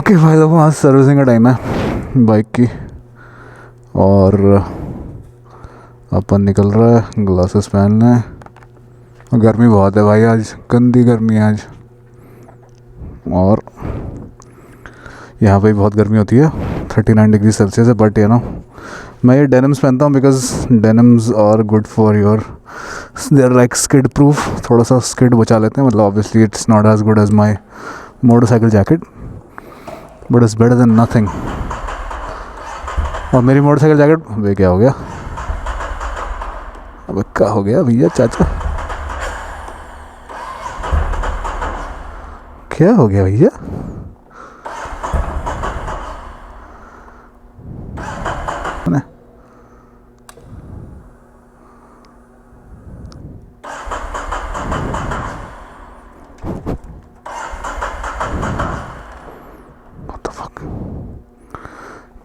Okay भाई लोगों, आज सर्विसिंग का टाइम है बाइक की और अपन निकल रहा है। ग्लासेस पहनना है और गर्मी बहुत है भाई, आज गंदी गर्मी है आज। और यहाँ पे बहुत गर्मी होती है, 39 डिग्री सेल्सियस है। बट यू नो मैं ये डेनिम्स पहनता हूँ because denims are good for your, they are like skid proof. थोड़ा सा स्किड बचा लेते हैं, मतलब obviously it's not as good as my motorcycle jacket but it's better than nothing. और मेरी मोटरसाइकिल जैकेट वे क्या हो गया, अब क्या हो गया भैया चाचा, क्या हो गया भैया?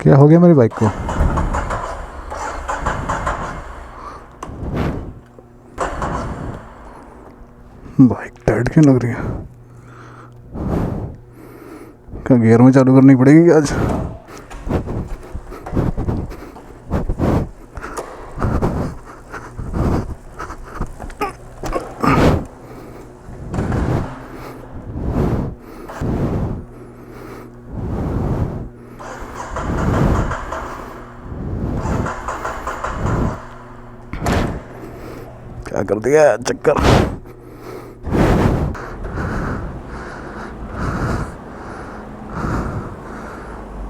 क्या हो गया मेरी बाइक को? बाइक टाइट क्यों लग रही है? क्या गियर में चालू करनी पड़ेगी आज? क्या कर दिया चक्कर?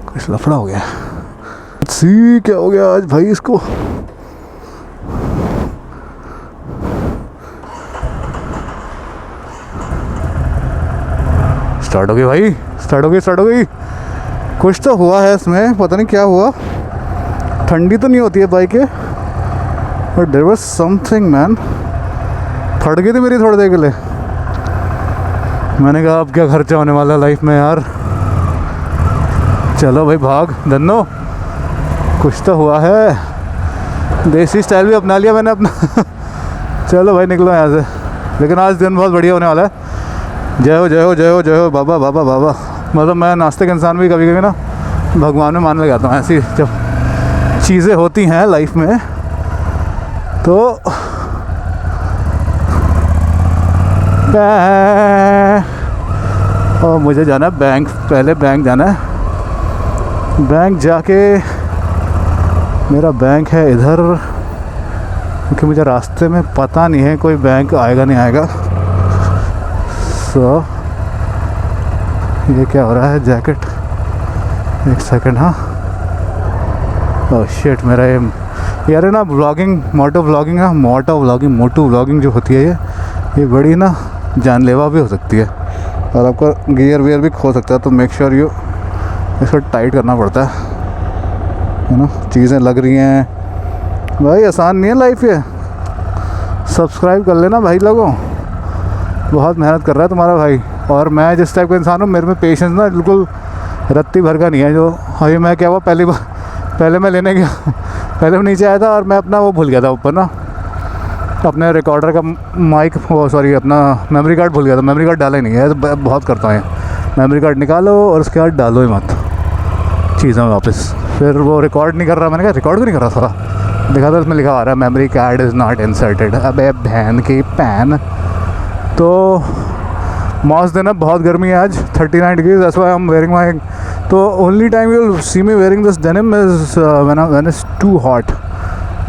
कुछ लफड़ा हो गया। सी क्या हो गया आज भाई इसको? स्टार्ट हो गई भाई, स्टार्ट हो गई। कुछ तो हुआ है इसमें, पता नहीं क्या हुआ। ठंडी तो नहीं होती है बाइक के, but there was something man. फट गई थी मेरी थोड़ी देर के लिए। मैंने कहा अब क्या खर्चा होने वाला लाइफ में यार, चलो भाई भाग धन्नो, कुछ तो हुआ है। देसी स्टाइल भी अपना लिया मैंने अपना चलो भाई निकलो यहाँ से। लेकिन आज दिन बहुत बढ़िया होने वाला है। जय हो जय हो जय हो जय हो बाबा बाबा बाबा। मतलब मैं नास्तिक इंसान भी कभी कभी ना भगवान में मानने लग जाता हूँ। ऐसी जब चीज़ें होती हैं लाइफ में तो और मुझे जाना है बैंक, पहले बैंक जाना है। बैंक जाके, मेरा बैंक है इधर, क्योंकि मुझे रास्ते में पता नहीं है कोई बैंक आएगा नहीं आएगा। सो ये क्या हो रहा है? जैकेट एक सेकंड। हाँ ओह शिट, मेरा यार है ना व्लॉगिंग, मोटो व्लॉगिंग जो होती है ये बड़ी ना जानलेवा भी हो सकती है और आपका गियर वियर भी खो सकता है। तो मेक श्योर यू इसको टाइट करना पड़ता है ना। चीज़ें लग रही हैं भाई, आसान नहीं है लाइफ ये। सब्सक्राइब कर लेना भाई लोगों, बहुत मेहनत कर रहा है तुम्हारा भाई। और मैं जिस टाइप का इंसान हूँ, मेरे में पेशेंस ना बिल्कुल रत्ती भर का नहीं है। जो अभी मैं क्या हुआ, पहले मैं लेने गया पहले मैं नीचे आया था और मैं अपना वो भूल गया था ऊपर ना, अपने रिकॉर्डर का माइक, वो सॉरी अपना मेमोरी कार्ड भूल गया था। मेमोरी कार्ड डाला ही नहीं है, तो बहुत करता हूँ। मेमोरी कार्ड निकालो और उसके बाद डालो ही मत चीज़ों में वापस। फिर वो रिकॉर्ड नहीं कर रहा, मैंने कहा रिकॉर्ड भी नहीं कर रहा था। देखा था उसमें लिखा आ रहा है memory card is not inserted. अबे बहन की पैन। तो मौस दिन है, बहुत गर्मी है आज, 39 degree, that's why I am wearing my. तो only time you will see me wearing this denim is when it's too hot.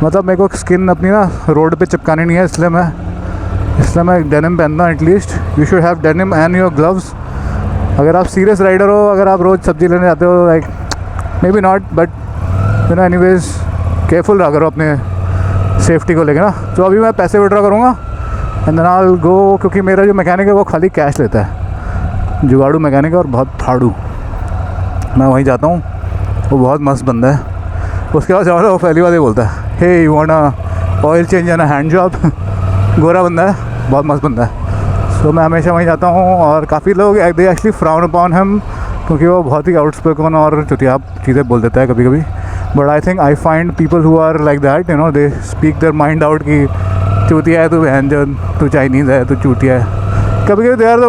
मतलब मेरे को स्किन अपनी ना रोड पे चिपकानी नहीं है, इसलिए मैं डेनिम पहनता हूँ। At least you should have denim and your gloves. अगर आप सीरियस राइडर हो, अगर आप रोज़ सब्जी लेने जाते हो, like may be not, but you know anyways careful रहा करो अपने सेफ्टी को लेके ना। तो अभी मैं पैसे विड्रॉ करूँगा and then I will go, क्योंकि मेरा जो मैकेनिक है वो खाली कैश लेता है, जुगाड़ू मैकेनिक है और बहुत फाड़ू। मैं वहीं जाता हूँ, वो बहुत मस्त बंदा है। उसके बाद जाओ, वो पहली बार ये बोलता है, hey you want a oil change and a hand job. गोरा बंदा है, बहुत मस्त बंदा है। सो मैं हमेशा वहीं जाता हूँ। और काफ़ी लोग they actually frown upon him, क्योंकि वो बहुत ही आउटस्पोकन और चुतिया चीज़ें बोल देता है कभी कभी। But I think I find people who are like that, you know, they speak their mind out कि चूतिया है तू, बहन जो तू चाइनीज़ है, तू चूतिया है। कभी कभी they are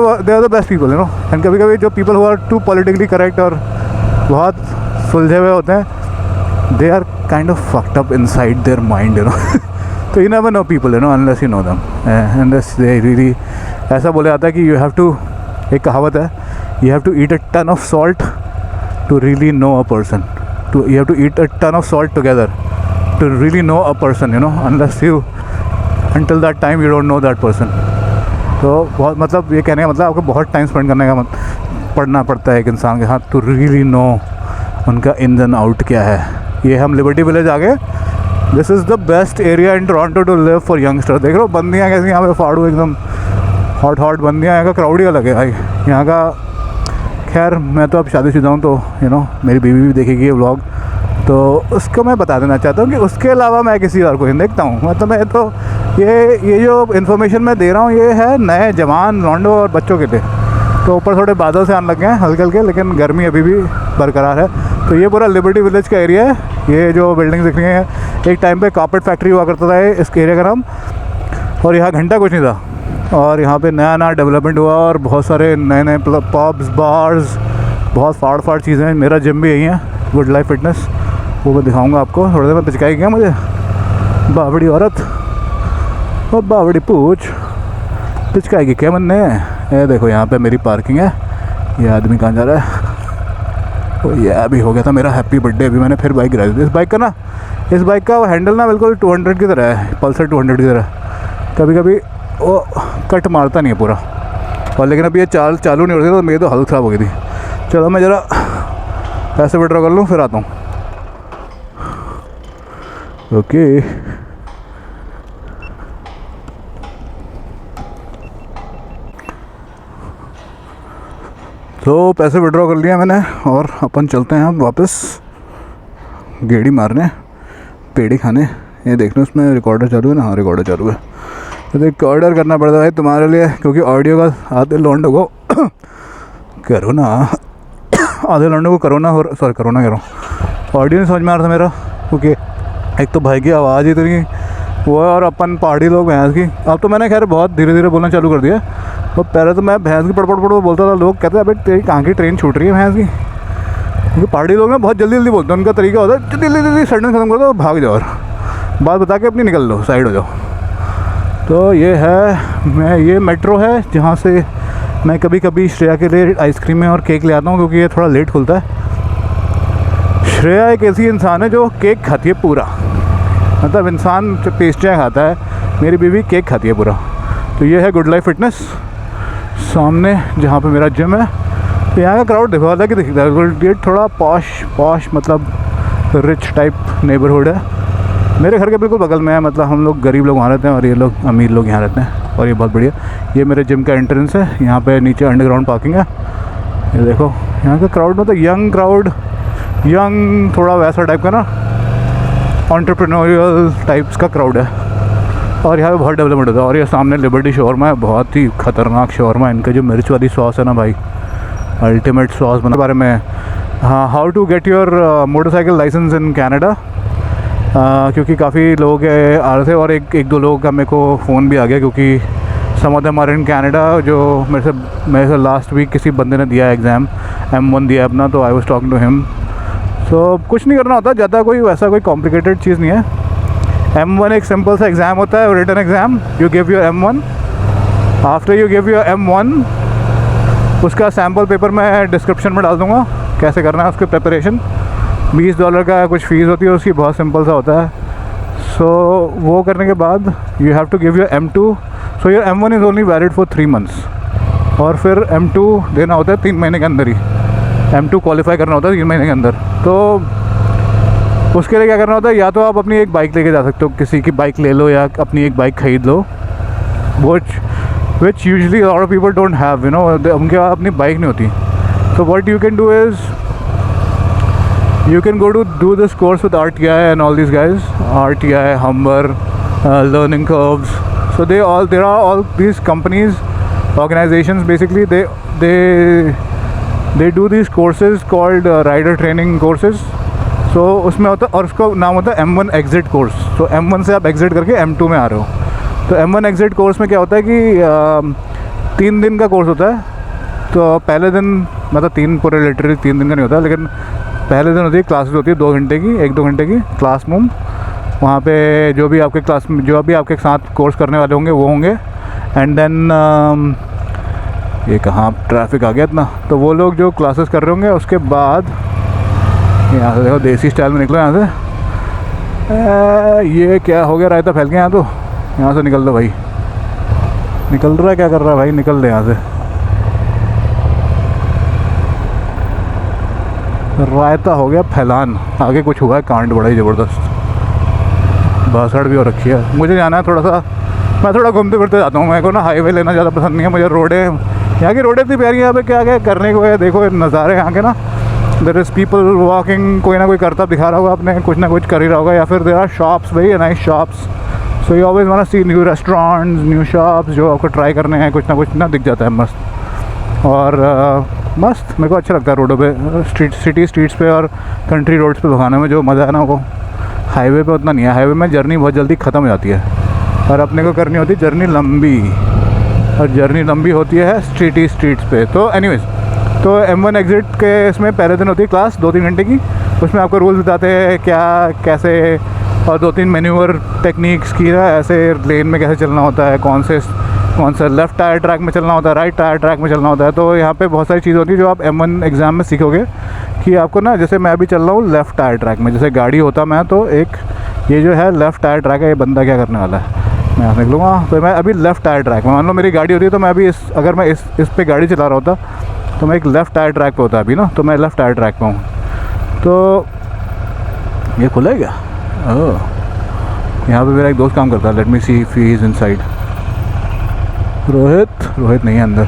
the best people, you know. And कभी कभी जो people who are too politically correct और बहुत सुलझे हुए होते हैं, they are kind of fucked up inside their mind, you know. तो you never know people, you know, unless you know them, unless they really. ऐसा बोला जाता है कि यू हैव टू, एक कहावत है, you have to eat a ton of salt to really know a person, too you have to eat a ton of salt together to really know a person, you know, unless you until that time you don't know that person। तो बहुत मतलब ये कहने का मतलब आपको बहुत time spend करने का पढ़ना पड़ता है एक इंसान के साथ टू रियली नो उनका इन एंड आउट क्या है। ये हम लिबर्टी विलेज आ गए। This is the best area in Toronto to live for youngster. देख लो बंदियाँ कैसी यहाँ पे, फाड़ू एकदम हॉट बंदियाँ। यहाँ का क्राउड ही अलग है भाई यहाँ का। खैर मैं तो अब शादीशुदा हूँ, तो यू नो मेरी बीवी भी देखेगी ये व्लॉग, तो उसको मैं बता देना चाहता हूँ कि उसके अलावा मैं किसी और को नहीं देखता हूँ। मतलब मैं तो ये जो इन्फॉर्मेशन मैं दे रहा हूँ ये है नए जवान लौंडों और बच्चों के लिए। तो ऊपर थोड़े बादल से आने लगे हैं हल्के हल्के, लेकिन गर्मी अभी भी बरकरार है। तो ये पूरा लिबर्टी विलेज का एरिया है। ये जो बिल्डिंग दिख रही है, एक टाइम पे कारपेट फैक्ट्री हुआ करता था इस एरिया का नाम, और यहाँ घंटा कुछ नहीं था। और यहाँ पे नया डेवलपमेंट हुआ और बहुत सारे नए पब्स बार्स, बहुत फाड़ चीज़ें। मेरा जिम भी यही है, गुड लाइफ फिटनेस, वो मैं दिखाऊंगा आपको थोड़ी देर में। पिचकाई गया मुझे बावड़ी औरत और बावड़ी पूछ, पिचकाएगी क्या मन ने। ये देखो यहाँ पे मेरी पार्किंग है। ये आदमी कहाँ जा रहा है? तो ये अभी हो गया था मेरा हैप्पी बर्थडे, अभी मैंने फिर बाइक गिरा दी। इस बाइक का वो हैंडल ना बिल्कुल 200 की तरह है, पल्सर 200 की तरह। कभी कभी वो कट मारता नहीं है पूरा, और लेकिन अभी ये चालू नहीं हो रही, तो मेरी तो हालत ख़राब हो गई थी। चलो मैं ज़रा पैसे विड्रॉ कर लूँ फिर आता हूँ। ओके तो पैसे विड्रॉ कर लिया मैंने, और अपन चलते हैं अब वापस गेड़ी मारने, पेड़ी खाने। ये देखना उसमें रिकॉर्डर चालू है ना? हाँ रिकॉर्डर चालू है। तो रिकॉर्डर करना पड़ता है भाई तुम्हारे लिए, क्योंकि ऑडियो का आधे लौंडों को कोरोना आधे लौंडों को कोरोना हो, सॉरी कोरोना कह रहा हूँ, ऑडियो नहीं समझ में आ रहा था मेरा, क्योंकि एक तो भाई की आवाज़ ही इतनी वो है, और अपन पहाड़ी लोग भैंस की। अब तो मैंने खैर बहुत धीरे धीरे बोलना चालू कर दिया। और पहले तो मैं भैंस की पड़ बोलता था, लोग कहते हैं अबे तेरी कहाँ की ट्रेन छूट रही है भैंस की। क्योंकि पहाड़ी लोग ना बहुत जल्दी बोलते हैं, उनका तरीका होता है जल्दी सडन खत्म कर दो, भाग जाओ और बात बता के अपनी निकल लो, साइड हो जाओ। तो ये है ये मेट्रो है जहाँ से मैं कभी कभी श्रेया के लिए आइसक्रीमें और केक ले आता हूँ, क्योंकि ये थोड़ा लेट खुलता है। श्रेया एक ऐसी इंसान है जो केक खाती है पूरा, मतलब इंसान जो पेस्ट्रियाँ खाता है, मेरी बीवी केक खाती है पूरा। तो ये है गुड लाइफ फिटनेस सामने जहाँ पे मेरा जिम है। तो यहाँ का क्राउड देखो अलग ही दिखता है, ये थोड़ा पॉश मतलब रिच टाइप नेबरहुड है। मेरे घर के बिल्कुल बगल में है, मतलब हम लोग गरीब लोग वहाँ रहते हैं और ये लोग अमीर लोग यहाँ रहते हैं। और ये बहुत बढ़िया, ये मेरे जिम का एंट्रेंस है। यहाँ पे नीचे अंडरग्राउंड पार्किंग है। ये देखो यहाँ का क्राउड, मतलब यंग क्राउड, यंग थोड़ा वैसा टाइप का ना, एंटरप्रेन्योरियल टाइप्स का क्राउड है। और यहाँ पे बहुत डेवलपमेंट होता है। और ये सामने लिबर्टी शॉर्मा है, बहुत ही ख़तरनाक शॉर्मा। इनका जो मिर्च वाली सॉस है ना भाई, अल्टीमेट सॉस बना। बारे में हाँ, how to get your motorcycle licence in Canada, क्योंकि काफ़ी लोग आ रहे थे, और एक दो लोग का मेरे को फ़ोन भी आ गया, क्योंकि some of them are in Canada. जो मेरे से लास्ट वीक किसी बंदे ने दिया एग्ज़ाम, M1 दिया अपना, तो I was talking to him. So कुछ नहीं करना होता ज़्यादा, कोई वैसा कोई कॉम्प्लिकेटेड चीज़ नहीं है। M1 एक सिंपल सा एग्ज़ाम होता है, written exam. You give your M1, after you give your M1 उसका सैम्पल पेपर मैं डिस्क्रिप्शन में डाल दूँगा, कैसे करना है उसकी प्रिपरेशन। $20 का कुछ फ़ीस होती है उसकी, बहुत सिंपल सा होता है। सो वो करने के बाद you have to give your M2। So your M1 is only valid for 3 months, और फिर M2 देना होता है 3 महीने के अंदर ही। M2 क्वालिफाई करना होता है 3 महीने के अंदर। तो उसके लिए क्या करना होता है, या तो आप अपनी एक बाइक लेके जा सकते हो, किसी की बाइक ले लो या अपनी एक बाइक ख़रीद लो, which usually lot of people don't have, you know, उनके पास अपनी बाइक नहीं होती। So what you can do is you can go to do this course with RTI and all these guys, RTI, Humber, Learning Curves. So there are all these companies, organizations, basically they do these courses called rider training courses. So उसमें होता है, और उसका नाम होता है M1 exit course. So M1 से आप exit करके M2 में आ रहे हो। तो M1 exit course में क्या होता है कि 3 दिन का कोर्स होता है। तो पहले दिन मतलब 3 पूरे लिटरली 3 दिन का नहीं होता, लेकिन पहले दिन होती है क्लासेस होती है 2 घंटे की, 1-2 घंटे की क्लासरूम। वहाँ पे जो भी आपके क्लास में जो भी आपके साथ कोर्स करने वाले होंगे वो होंगे। एंड देन ये कहाँ ट्रैफिक आ गया इतना, तो वो लोग जो क्लासेस कर रहे होंगे उसके बाद यहाँ से देखो देसी स्टाइल में निकलो यहाँ से। ये क्या हो गया, रायता फैल गया यहाँ। तो यहाँ से निकल दो भाई, निकल रहा है, क्या कर रहा है भाई, निकल दे यहाँ से। रायता हो गया फैलान, आगे कुछ हुआ है कांड बड़ा ही ज़बरदस्त, भाषण भी हो रखी है। मुझे जाना है थोड़ा सा, मैं थोड़ा घूमते फिरते जाता हूँ। मेरे को ना हाईवे लेना ज़्यादा पसंद नहीं है, मुझे रोडें, यहाँ की रोडें इतनी प्यारी, यहाँ पे क्या क्या करने को है। देखो नज़ारे यहाँ के ना, देयर इज़ पीपल वॉकिंग, कोई ना कोई करता दिखा रहा होगा आपने, कुछ ना कुछ कर ही रहा होगा, या फिर there are shops, very nice shops. So you always want to see new restaurants, new shops जो आपको ट्राई करने हैं, कुछ ना कुछ ना दिख जाता है मस्त। और मस्त मेरे को अच्छा लगता है रोडों पे, स्ट्रीट्स पे और कंट्री रोड्स पे भगाने में जो मज़ा है ना, वो हाईवे पे उतना नहीं है। हाईवे में जर्नी बहुत जल्दी ख़त्म हो जाती है, और अपने को करनी होती है जर्नी लंबी, और जर्नी लंबी होती है स्ट्रीट्स पे। तो एनीवेज, तो M1 एग्ज़िट के इसमें पहले दिन होती है क्लास 2-3 घंटे की। उसमें आपको रूल्स बताते हैं क्या कैसे, और 2-3 मैन्यूवर टेक्निक्स की ना, ऐसे लेन में कैसे चलना होता है, कौन सा लेफ़्ट टायर ट्रैक में चलना होता है, राइट टायर ट्रैक में चलना होता है। तो यहाँ पे बहुत सारी चीज़ होती है जो आप M1 एग्ज़ाम में सीखोगे कि आपको ना, जैसे मैं अभी चल रहा हूँ लेफ़्ट टायर ट्रैक में, जैसे गाड़ी होता मैं तो एक ये जो है लेफ़्ट टायर ट्रैक है, ये बंदा क्या करने वाला है, मैं यहाँ निकलूँगा। तो मैं अभी लेफ़्ट टायर ट्रैक में, मान लो मेरी गाड़ी होती है तो मैं अभी अगर मैं इस पे गाड़ी चला रहा होता तो मैं एक लेफ़्ट टायर ट्रैक पे होता अभी ना, तो मैं लेफ़्ट टायर ट्रैक पे हूँ। तो ये खुला है क्या? ओह, यहाँ पे मेरा एक दोस्त काम करता है, let me see if he is inside. Rohit नहीं है अंदर।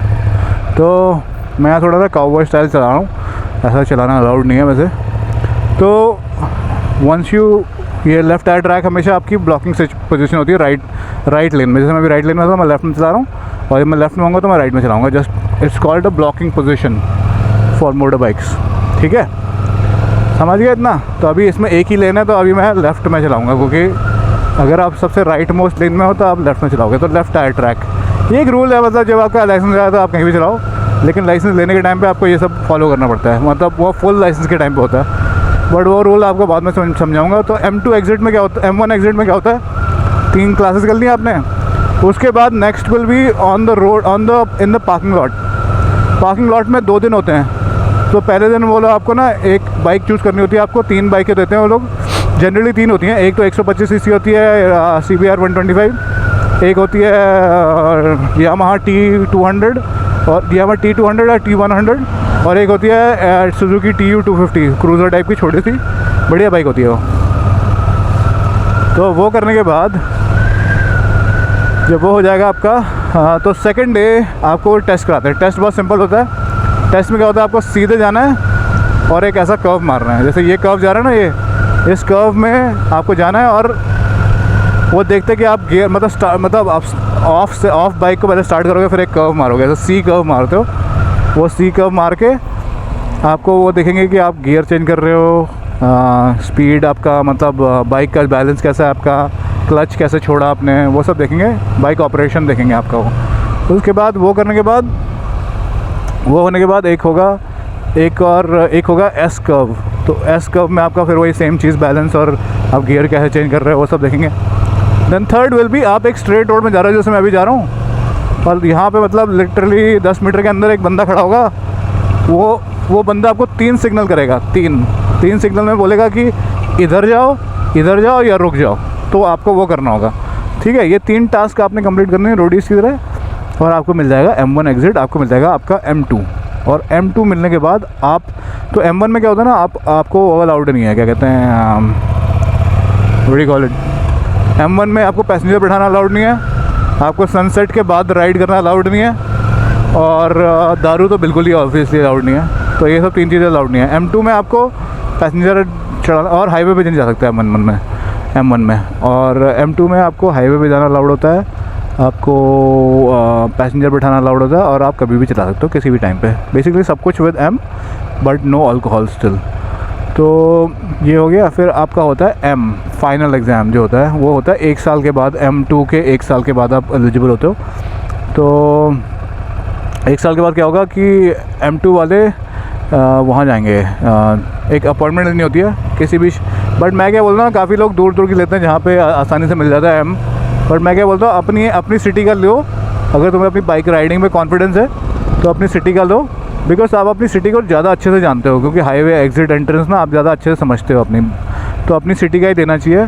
तो मैं यहाँ थोड़ा सा काउबॉय स्टाइल चला रहा हूँ, ऐसा चलाना अलाउड नहीं है वैसे। तो वंस यू, ये लेफ़्ट टायर ट्रैक हमेशा आपकी ब्लॉकिंग पोजीशन होती है राइट लेन में। जैसे मैं अभी राइट लेन में था, मैं लेफ़्ट में चला रहा हूँ, और जब मैं लेफ़्ट में होऊंगा तो मैं राइट में चलाऊँगा। Just it's called a blocking position for motor bikes, ठीक है, समझ गया इतना। तो अभी इसमें एक ही लेन है, तो अभी मैं लेफ़्ट में चलाऊँगा, क्योंकि अगर आप सबसे राइट मोस्ट लेन में हो तो आप लेफ़्ट में चलाओगे। तो लेफ़्ट टायर ट्रैक ये एक रूल है, मतलब जब आपका लाइसेंस आया तो आप कहीं भी चलाओ, लेकिन लाइसेंस लेने के टाइम पे आपको ये सब फॉलो करना पड़ता है, मतलब वो फुल लाइसेंस के टाइम पे होता है, बट वो रूल आपको बाद में समझाऊंगा। तो M2 एग्ज़िट में क्या होता है, M1 एग्ज़िट में क्या होता है, 3 क्लासेस कर ली आपने, उसके बाद next will be on the road in the parking lot में 2 दिन होते हैं। तो पहले दिन वो लोग आपको ना एक बाइक चूज़ करनी होती है, आपको 3 बाइकें देते हैं वो लोग, जनरली 3 होती हैं। एक तो 125 सीसी होती है CBR 125, एक होती है यामाहा T200 और यामाहा T200 और T100, और एक होती है सुजुकी TU 250, क्रूज़र टाइप की छोटी सी बढ़िया बाइक होती है वो। तो वो करने के बाद जब वो हो जाएगा आपका, तो सेकंड डे आपको टेस्ट कराते हैं। टेस्ट बहुत सिंपल होता है। टेस्ट में क्या होता है, आपको सीधे जाना है और एक ऐसा कर्व मारना है, जैसे ये कर्व जा रहा है ना, इस कर्व में आपको जाना है, और वो देखते हैं कि आप गियर मतलब आप ऑफ बाइक को पहले स्टार्ट करोगे, फिर एक कर्व मारोगे, जैसे सी कर्व मारते हो, वो सी कर्व मार के आपको वो देखेंगे कि आप गियर चेंज कर रहे हो, स्पीड आपका, मतलब बाइक का बैलेंस कैसा है आपका, क्लच कैसे छोड़ा आपने, वो सब देखेंगे, बाइक ऑपरेशन देखेंगे आपका वो। उसके बाद वो करने के बाद, वो होने के बाद एक होगा एस कर्व। तो एस कर्व में आपका फिर वही सेम चीज़, बैलेंस और आप गियर कैसे चेंज कर रहे हो वो सब देखेंगे। देन थर्ड विल बी, आप एक स्ट्रेट रोड में जा रहे हो, जैसे मैं अभी जा रहा हूँ, और यहाँ पे मतलब लिटरली 10 मीटर के अंदर एक बंदा खड़ा होगा, वो बंदा आपको 3 सिग्नल करेगा, तीन सिग्नल में बोलेगा कि इधर जाओ या रुक जाओ, तो आपको वो करना होगा, ठीक है। ये 3 टास्क आपने कंप्लीट करने हैं रोडीज़ की तरह, और आपको मिल जाएगा M1 एग्ज़िट, आपको मिल जाएगा आपका M2। और M2 मिलने के बाद आप, तो M1 में क्या होता है ना, आपको वो अलाउड नहीं है, क्या कहते हैं, what do call it, M1 में आपको पैसेंजर बैठाना अलाउड नहीं है, आपको सनसेट के बाद राइड करना अलाउड नहीं है, और दारू तो बिल्कुल ही ऑब्वियसली अलाउड नहीं है। तो ये सब 3 चीज़ें अलाउड नहीं है। M2 में आपको पैसेंजर चढ़ाना, और हाईवे पे नहीं जा सकता है M1 में, और M2 में आपको हाईवे पे जाना अलाउड होता है, आपको पैसेंजर बैठाना अलाउड होता है, और आप कभी भी चला सकते हो किसी भी टाइम पे, बेसिकली सब कुछ with M, but no alcohol still. तो ये हो गया। फिर आपका होता है M फाइनल एग्ज़ाम जो होता है, वो होता है 1 साल के बाद, M2 के 1 साल के बाद आप एलिजिबल होते हो। तो 1 साल के बाद क्या होगा कि M2 वाले वहाँ जाएंगे, एक अपॉइंटमेंट लेनी होती है किसी भी, बट मैं क्या बोलता हूँ काफ़ी लोग दूर दूर की लेते हैं जहाँ पे आसानी से मिल जाता है बट मैं क्या बोलता हूँ अपनी सिटी का लो। अगर तुम्हें अपनी बाइक राइडिंग में कॉन्फिडेंस है तो अपनी सिटी का लो, बिकॉज आप अपनी सिटी को ज़्यादा अच्छे से जानते हो, क्योंकि हाईवे एग्जिट एंट्रेंस ना आप ज़्यादा अच्छे से समझते हो अपनी, तो अपनी सिटी का ही देना चाहिए।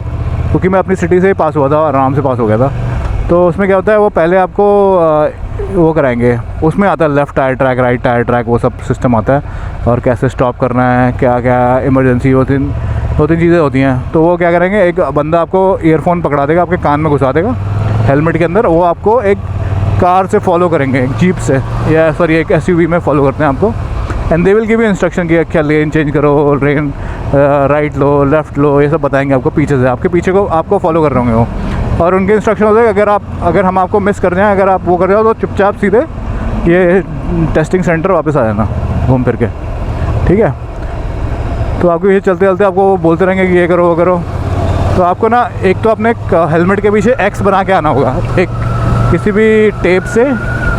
क्योंकि मैं अपनी सिटी से ही पास हुआ था, आराम से पास हो गया था। तो उसमें क्या होता है, वो पहले आपको वो कराएंगे, उसमें आता है left tyre track, right tyre track, वो सब सिस्टम आता है, और कैसे स्टॉप करना है, क्या क्या इमरजेंसी दो तीन चीज़ें होती हैं। तो वो क्या करेंगे, एक बंदा आपको ईयरफोन पकड़ा देगा, आपके कान में घुसा देगा हेलमेट के अंदर, वो आपको एक कार से फॉलो करेंगे, एक जीप से, या सॉरी एक SUV में फॉलो करते हैं आपको, and they will give you instruction कि क्या लेन चेंज करो, राइट लो, लेफ़्ट लो, ये सब बताएंगे आपको पीछे से, आपके पीछे को आपको फॉलो कर रहे होंगे वो। और उनके इंस्ट्रक्शन होते हैं अगर हम आपको मिस कर जाएँ, अगर आप वो कर रहे हो तो चुपचाप सीधे ये टेस्टिंग सेंटर वापस आ जाना घूम फिर के, ठीक है। तो आपको ये चलते चलते आपको बोलते रहेंगे कि ये करो वो करो। तो आपको ना एक तो अपने हेलमेट के पीछे X बना के आना होगा, एक किसी भी टेप से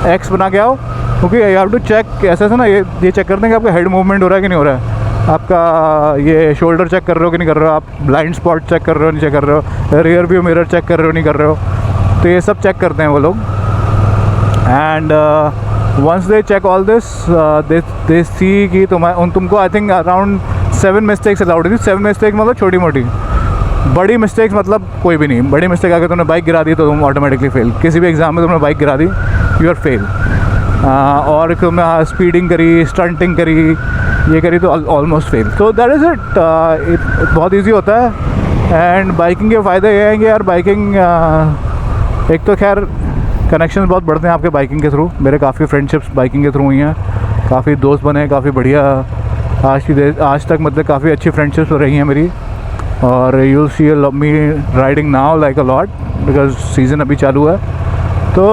X बना के आओ, क्योंकि यू हैव टू चेक ऐसा ना, ये चेक करते हैं कि आपका हेड मूवमेंट हो रहा है कि नहीं हो रहा है, आपका ये शोल्डर चेक कर रहे हो कि नहीं कर रहे हो, आप ब्लाइंड स्पॉट चेक कर रहे हो नहीं चेक कर रहे हो, रियर व्यू मिरर चेक कर रहे हो नहीं कर रहे हो। तो ये सब चेक करते हैं वो लोग, and once they check all this they see कि तुमको I think around 7 mistakes allowed थी। 7 मिस्टेक मतलब छोटी मोटी, बड़ी मिस्टेक्स मतलब कोई भी नहीं। बड़ी मिस्टेक अगर तुमने बाइक गिरा दी तो तुम ऑटोमेटिकली फेल, किसी भी एग्ज़ाम में तुमने बाइक गिरा दी यू आर फेल। और तुमने स्पीडिंग करी, स्टंटिंग करी, ये करी तो ऑलमोस्ट फेल। तो दैट इज़ इट, बहुत ईजी होता है। एंड बाइकिंग के फ़ायदे ये हैं कि यार बाइकिंग एक तो खैर कनेक्शन बहुत बढ़ते हैं आपके बाइकिंग के थ्रू। मेरे काफ़ी फ्रेंडशिप्स बाइकिंग के थ्रू हुई हैं, काफ़ी दोस्त बने, काफ़ी बढ़िया आज तक मतलब काफ़ी अच्छी फ्रेंडशिप्स रही हैं मेरी। और you see me riding now like a lot because season अभी चालू है। तो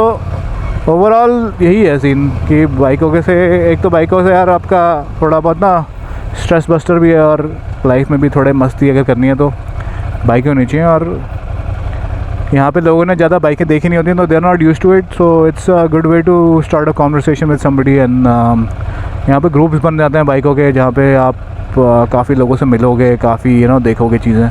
ओवरऑल यही है सीन कि बाइकों के से, एक तो बाइकों से यार आपका थोड़ा बहुत ना स्ट्रेस बस्टर भी है, और लाइफ में भी थोड़े मस्ती अगर करनी है तो बाइकें होनी चाहिए। और यहाँ पे लोगों ने ज़्यादा बाइकें देखी नहीं होती तो they are not used to it, so it's a good way to start a conversation with somebody. And यहाँ पे ग्रुप्स बन जाते हैं बाइकों के, जहाँ पे आप काफ़ी लोगों से मिलोगे, काफ़ी देखोगे चीज़ें।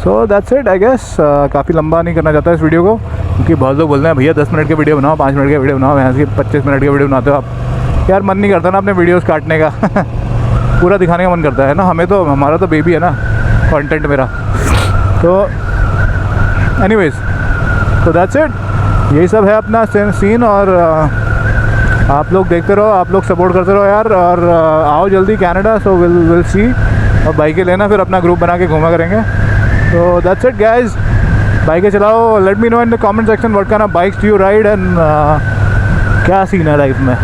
So that's it I guess. काफ़ी लंबा नहीं करना चाहता इस वीडियो को, क्योंकि बहुत लोग बोलते हैं भैया 10 मिनट के वीडियो बनाओ, 5 मिनट के वीडियो बनाओ, यहाँ से 25 मिनट के वीडियो बनाते हो आप। यार मन नहीं करता ना अपने वीडियोस काटने का पूरा दिखाने का मन करता है ना, हमें तो, हमारा तो बेबी है ना कंटेंट मेरा। तो एनीवेज, तो दैट्स इट, यही सब है अपना सीन। और आप लोग देखते रहो, आप लोग सपोर्ट करते रहो यार, और आओ जल्दी कनाडा, सो विल सी। और बाइकें लेना, फिर अपना ग्रुप बना के घूमा करेंगे। तो दैट्स इट गाइज, बाइकें चलाओ। Let me know in the comment section what kind of bikes do you ride, and क्या सीन है लाइफ में।